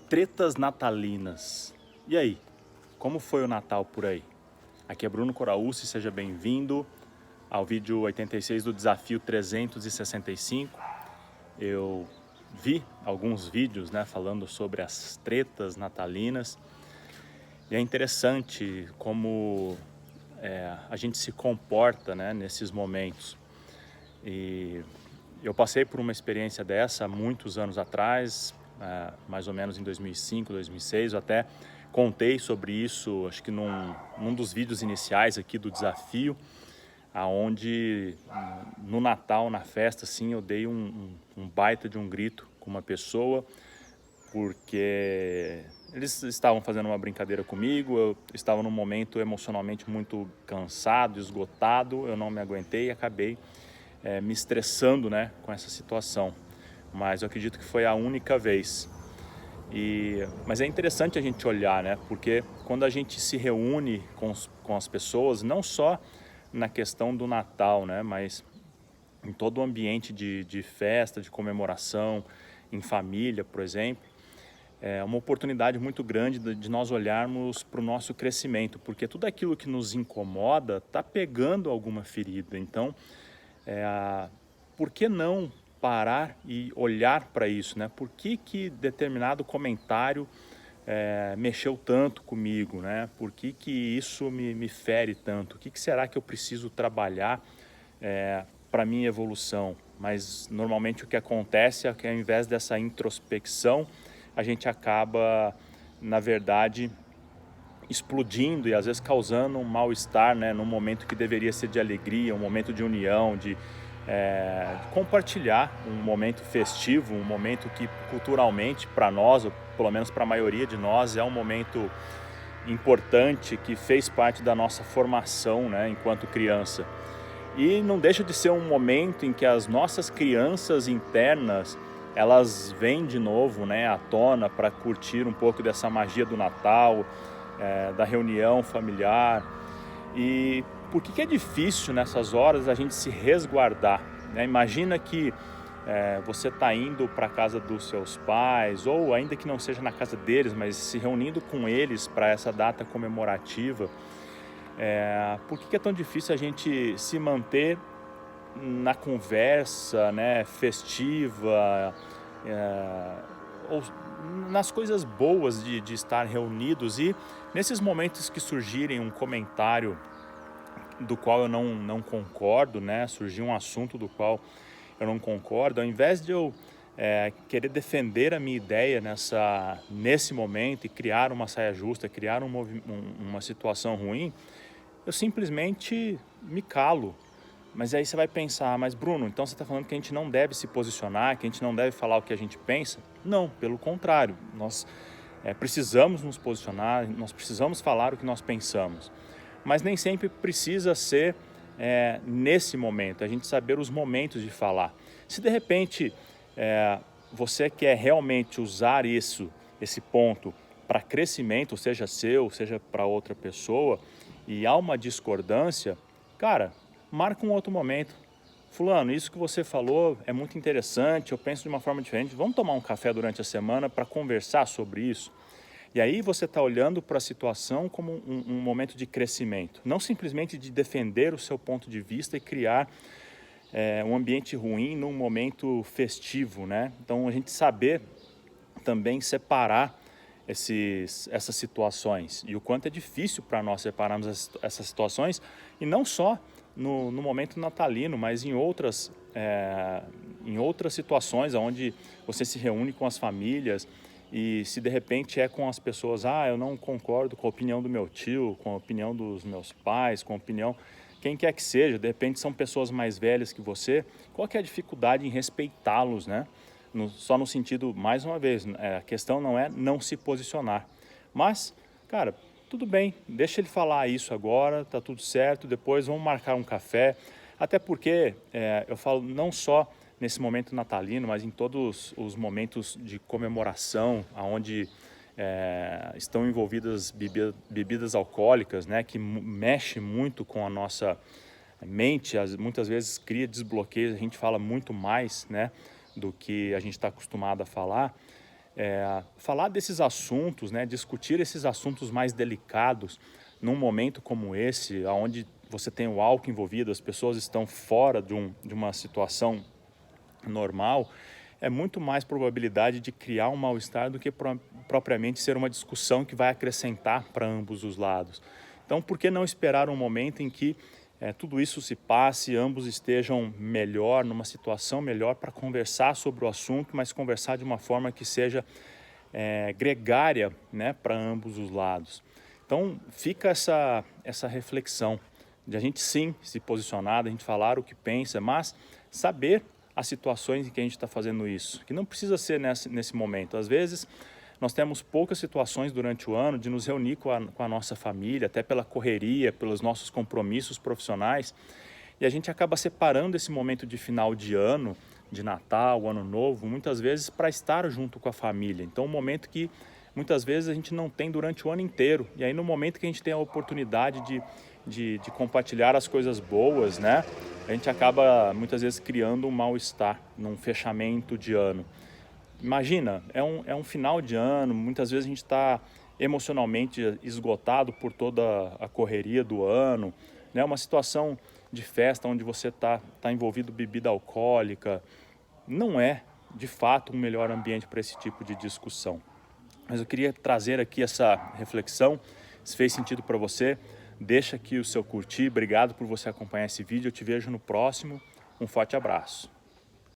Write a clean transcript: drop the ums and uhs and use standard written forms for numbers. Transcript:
Tretas natalinas. E aí, como foi o Natal por aí? Aqui é Bruno Coraúci, seja bem-vindo ao vídeo 86 do Desafio 365. Eu vi alguns vídeos, falando sobre as tretas natalinas e é interessante como a gente se comporta, nesses momentos. E eu passei por uma experiência dessa há muitos anos atrás, mais ou menos em 2005, 2006, eu até contei sobre isso, acho que num dos vídeos iniciais aqui do desafio, aonde no Natal, na festa, assim, eu dei um baita de um grito com uma pessoa, porque eles estavam fazendo uma brincadeira comigo, eu estava num momento emocionalmente muito cansado, esgotado, eu não me aguentei e acabei me estressando, com essa situação. Mas eu acredito que foi a única vez. Mas é interessante a gente olhar, porque quando a gente se reúne com as pessoas, não só na questão do Natal, mas em todo o ambiente de festa, de comemoração, em família, por exemplo, é uma oportunidade muito grande de nós olharmos para o nosso crescimento, porque tudo aquilo que nos incomoda está pegando alguma ferida. Então, por que não parar e olhar para isso, Por que determinado comentário mexeu tanto comigo, Por que isso me fere tanto? O que será que eu preciso trabalhar para minha evolução? Mas normalmente o que acontece é que ao invés dessa introspecção, a gente acaba, na verdade, explodindo e às vezes causando um mal-estar, num momento que deveria ser de alegria, um momento de união, de compartilhar um momento festivo, um momento que culturalmente para nós, ou pelo menos para a maioria de nós, é um momento importante que fez parte da nossa formação, enquanto criança. E não deixa de ser um momento em que as nossas crianças internas, elas vêm de novo, à tona para curtir um pouco dessa magia do Natal, da reunião familiar. E por que é difícil nessas horas a gente se resguardar? Imagina que você está indo para a casa dos seus pais, ou ainda que não seja na casa deles, mas se reunindo com eles para essa data comemorativa. Por que é tão difícil a gente se manter na conversa, festiva, ou nas coisas boas de estar reunidos, e nesses momentos que surgirem um comentário do qual eu não concordo, surgir um assunto do qual eu não concordo, ao invés de eu querer defender a minha ideia nesse momento e criar uma saia justa, criar uma situação ruim, eu simplesmente me calo. Mas aí você vai pensar, mas Bruno, então você está falando que a gente não deve se posicionar, que a gente não deve falar o que a gente pensa? Não, pelo contrário, nós precisamos nos posicionar, nós precisamos falar o que nós pensamos. Mas nem sempre precisa ser nesse momento, a gente saber os momentos de falar. Se de repente você quer realmente usar esse ponto para crescimento, seja seu, seja para outra pessoa, e há uma discordância, cara, marca um outro momento. Fulano, isso que você falou é muito interessante, eu penso de uma forma diferente, vamos tomar um café durante a semana para conversar sobre isso? E aí você está olhando para a situação como um momento de crescimento, não simplesmente de defender o seu ponto de vista e criar um ambiente ruim num momento festivo, Então a gente saber também separar essas situações, e o quanto é difícil para nós separarmos essas situações, e não só no momento natalino, mas em outras situações onde você se reúne com as famílias, e se de repente é com as pessoas, eu não concordo com a opinião do meu tio, com a opinião dos meus pais, com a opinião, quem quer que seja, de repente são pessoas mais velhas que você, qual que é a dificuldade em respeitá-los, só no sentido, mais uma vez, a questão não é não se posicionar, mas, cara, tudo bem, deixa ele falar isso agora, tá tudo certo, depois vamos marcar um café, até porque eu falo não só nesse momento natalino, mas em todos os momentos de comemoração, onde estão envolvidas bebidas alcoólicas, que mexe muito com a nossa mente, muitas vezes cria desbloqueios, a gente fala muito mais, do que a gente está acostumado a falar. Falar desses assuntos, né, discutir esses assuntos mais delicados num momento como esse, onde você tem o álcool envolvido, as pessoas estão fora de uma situação normal, é muito mais probabilidade de criar um mal-estar do que propriamente ser uma discussão que vai acrescentar para ambos os lados. Então, por que não esperar um momento em que tudo isso se passe, ambos estejam melhor, numa situação melhor para conversar sobre o assunto, mas conversar de uma forma que seja gregária, né, para ambos os lados. Então fica essa reflexão de a gente sim se posicionar, de a gente falar o que pensa, mas saber as situações em que a gente está fazendo isso, que não precisa ser nesse momento. Às vezes nós temos poucas situações durante o ano de nos reunir com a nossa família, até pela correria, pelos nossos compromissos profissionais, e a gente acaba separando esse momento de final de ano, de Natal, Ano Novo, muitas vezes para estar junto com a família. Então, um momento que muitas vezes a gente não tem durante o ano inteiro. E aí, no momento que a gente tem a oportunidade de compartilhar as coisas boas, né, a gente acaba muitas vezes criando um mal-estar num fechamento de ano. Imagina, é um final de ano, muitas vezes a gente está emocionalmente esgotado por toda a correria do ano, né? Uma situação de festa onde você tá envolvido bebida alcoólica, não é de fato um melhor ambiente para esse tipo de discussão. Mas eu queria trazer aqui essa reflexão, se fez sentido para você, deixa aqui o seu curtir, obrigado por você acompanhar esse vídeo, eu te vejo no próximo, um forte abraço.